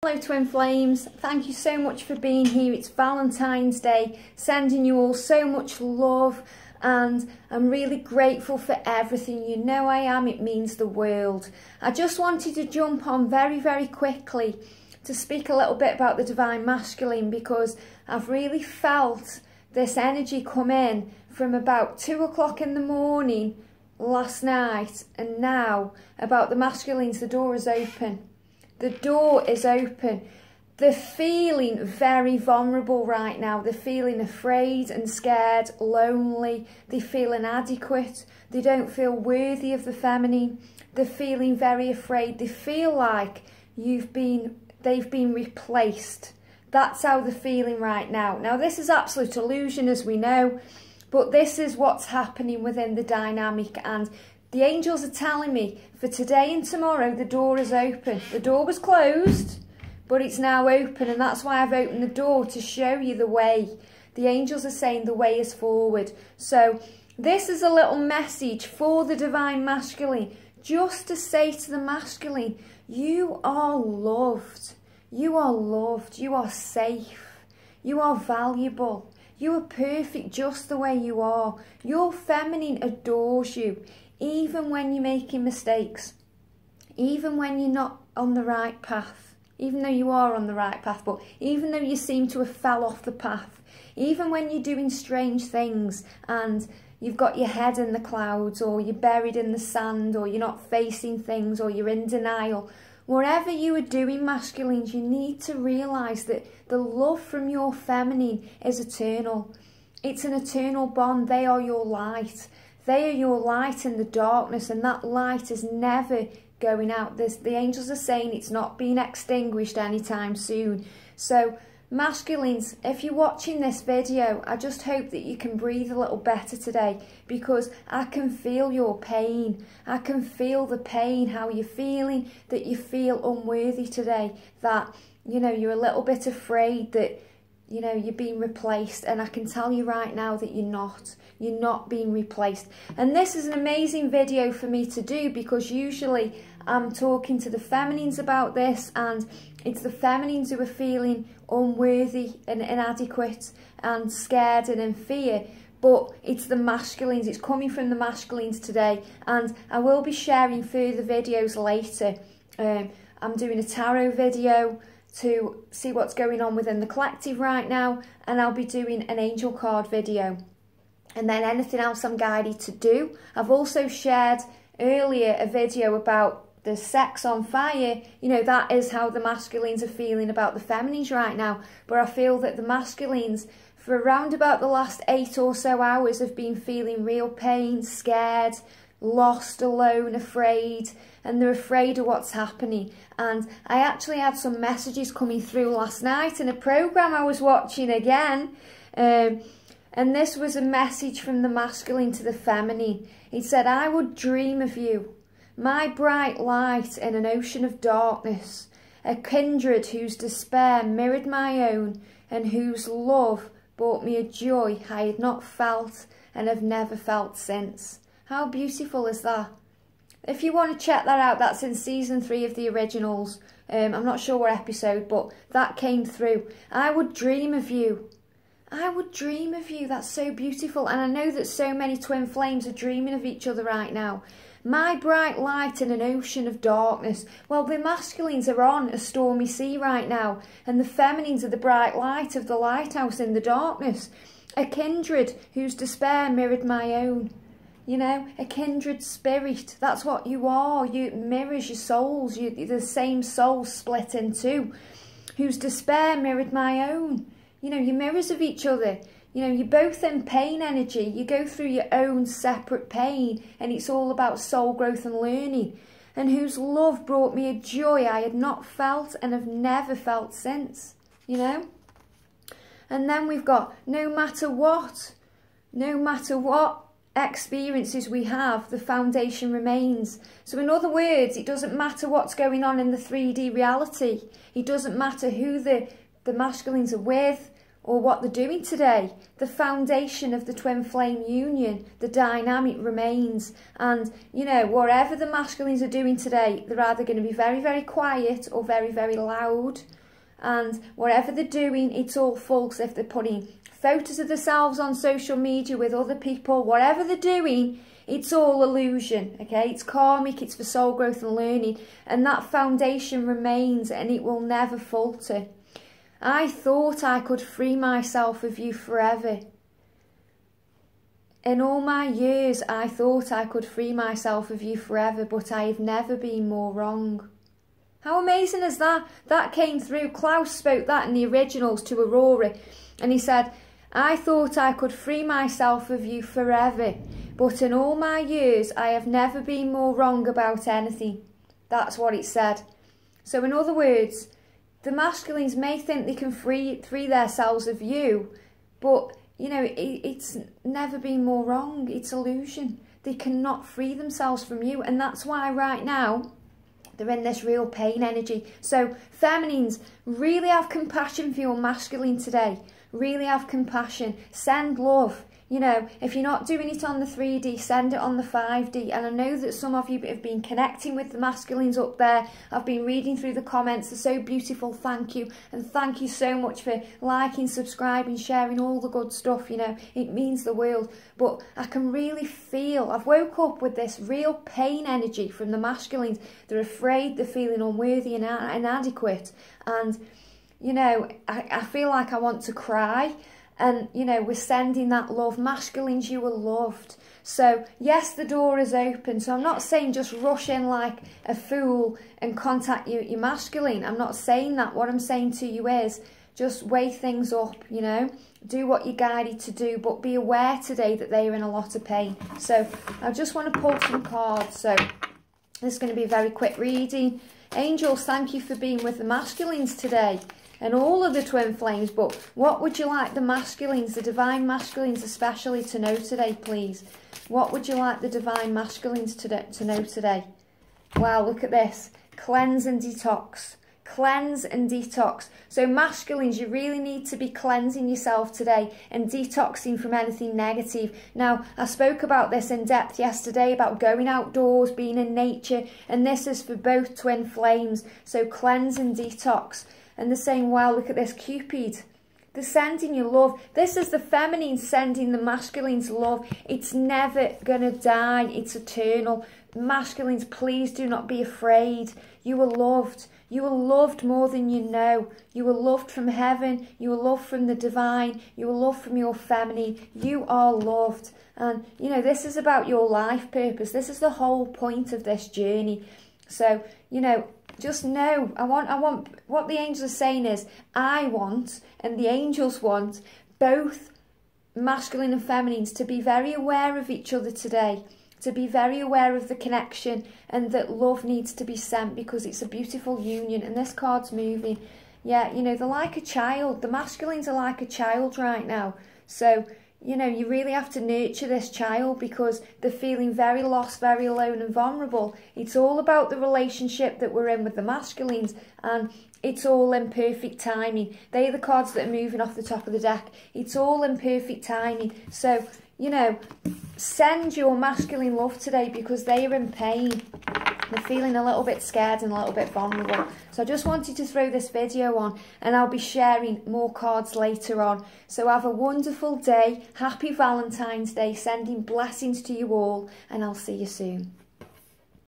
Hello Twin Flames, thank you so much for being here. It's Valentine's Day, sending you all so much love, and I'm really grateful for everything. You know I am, it means the world. I just wanted to jump on very quickly to speak a little bit about the Divine Masculine, because I've really felt this energy come in from about 2 o'clock in the morning last night, and now about the masculines. The door is open. The door is open. They're feeling very vulnerable right now. They're feeling afraid and scared, lonely. They feel inadequate. They don't feel worthy of the feminine. They're feeling very afraid. They feel like they've been replaced. That's how they're feeling right now. Now, this is absolute illusion, as we know, but this is what's happening within the dynamic, and the angels are telling me for today and tomorrow the door is open. The door was closed, but it's now open, and that's why I've opened the door, to show you the way. The angels are saying the way is forward. So this is a little message for the Divine Masculine, just to say to the masculine, you are loved. You are loved. You are safe. You are valuable. You are perfect just the way you are. Your feminine adores you. Even when you're making mistakes, even when you're not on the right path, even though you are on the right path, but even though you seem to have fell off the path, even when you're doing strange things and you've got your head in the clouds, or you're buried in the sand, or you're not facing things, or you're in denial, whatever you are doing, masculines, you need to realise that the love from your feminine is eternal. It's an eternal bond. They are your light. They are your light in the darkness, and that light is never going out. The angels are saying it's not being extinguished anytime soon. So, masculines, if you're watching this video, I just hope that you can breathe a little better today, because I can feel your pain. I can feel the pain, how you're feeling, that you feel unworthy today, that, you know, you're a little bit afraid that, you know, you're being replaced, and I can tell you right now that you're not. You're not being replaced. And this is an amazing video for me to do, because usually I'm talking to the feminines about this, and it's the feminines who are feeling unworthy and inadequate and scared and in fear. But it's the masculines. It's coming from the masculines today, and I will be sharing further videos later. I'm doing a tarot video to see what's going on within the collective right now, and I'll be doing an angel card video, and then anything else I'm guided to do. I've also shared earlier a video about the sex on fire. You know, that is how the masculines are feeling about the feminines right now, but I feel that the masculines, for around about the last 8 or so hours, have been feeling real pain, scared, lost, alone, afraid, and they're afraid of what's happening. And I actually had some messages coming through last night in a program I was watching again, and this was a message from the masculine to the feminine. It said, I would dream of you, my bright light in an ocean of darkness, a kindred whose despair mirrored my own, and whose love brought me a joy I had not felt and have never felt since. How beautiful is that? If you want to check that out, that's in season 3 of the originals. I'm not sure what episode, but that came through. I would dream of you. I would dream of you. That's so beautiful. And I know that so many twin flames are dreaming of each other right now. My bright light in an ocean of darkness. Well, the masculines are on a stormy sea right now, and the feminines are the bright light of the lighthouse in the darkness. A kindred whose despair mirrored my own. You know, a kindred spirit. That's what you are. You mirrors your souls. You're the same soul split in two. Whose despair mirrored my own. You know, you're mirrors of each other. You know, you're both in pain energy. You go through your own separate pain, and it's all about soul growth and learning. And whose love brought me a joy I had not felt and have never felt since. You know? And then we've got, no matter what experiences we have, the foundation remains. So in other words, it doesn't matter what's going on in the 3D reality. It doesn't matter who the masculines are with, or what they're doing today. The foundation of the twin flame union, the dynamic remains. And, you know, whatever the masculines are doing today, they're either going to be very, very quiet or very, very loud. And whatever they're doing, it's all false. If they're putting photos of themselves on social media with other people, whatever they're doing, it's all illusion, okay? It's karmic, it's for soul growth and learning. And that foundation remains and it will never falter. I thought I could free myself of you forever. In all my years, I thought I could free myself of you forever, but I have never been more wrong. How amazing is that? That came through. Klaus spoke that in the originals to Aurora. And he said, I thought I could free myself of you forever, but in all my years, I have never been more wrong about anything. That's what it said. So in other words, the masculines may think they can free themselves of you, but, you know, it's never been more wrong. It's illusion. They cannot free themselves from you. And that's why right now, they're in this real pain energy. So feminines, really have compassion for your masculine today. Really have compassion. Send love. You know, if you're not doing it on the 3D, send it on the 5D. And I know that some of you have been connecting with the masculines up there. I've been reading through the comments. They're so beautiful. Thank you. And thank you so much for liking, subscribing, sharing all the good stuff. You know, it means the world. But I can really feel, I've woke up with this real pain energy from the masculines. They're afraid, they're feeling unworthy and inadequate. And, you know, I feel like I want to cry. And, you know, we're sending that love. Masculines, you are loved. So, yes, the door is open. So I'm not saying just rush in like a fool and contact your masculine. I'm not saying that. What I'm saying to you is just weigh things up, you know. Do what you're guided to do. But be aware today that they are in a lot of pain. So I just want to pull some cards. So this is going to be a very quick reading. Angels, thank you for being with the masculines today. And all of the twin flames, but what would you like the masculines, the divine masculines especially, to know today, please? What would you like the divine masculines to know today? Wow, look at this. Cleanse and detox. Cleanse and detox. So masculines, you really need to be cleansing yourself today and detoxing from anything negative. Now, I spoke about this in depth yesterday, about going outdoors, being in nature, and this is for both twin flames. So cleanse and detox. And they're saying, wow, look at this, Cupid. They're sending you love. This is the feminine sending the masculines love. It's never going to die. It's eternal. Masculines, please do not be afraid. You are loved. You are loved more than you know. You are loved from heaven. You are loved from the divine. You are loved from your feminine. You are loved. And, you know, this is about your life purpose. This is the whole point of this journey. So, you know, just know, I want, what the angels are saying is, I want, and the angels want, both masculine and feminines to be very aware of each other today, to be very aware of the connection, and that love needs to be sent because it's a beautiful union. And this card's moving. Yeah, you know, they're like a child. The masculines are like a child right now. So, you know, you really have to nurture this child because they're feeling very lost, very alone and vulnerable. It's all about the relationship that we're in with the masculines, and it's all in perfect timing. They're the cards that are moving off the top of the deck. It's all in perfect timing. So, you know, send your masculine love today because they are in pain. They're feeling a little bit scared and a little bit vulnerable. So I just wanted to throw this video on, and I'll be sharing more cards later on. So have a wonderful day. Happy Valentine's Day. Sending blessings to you all, and I'll see you soon.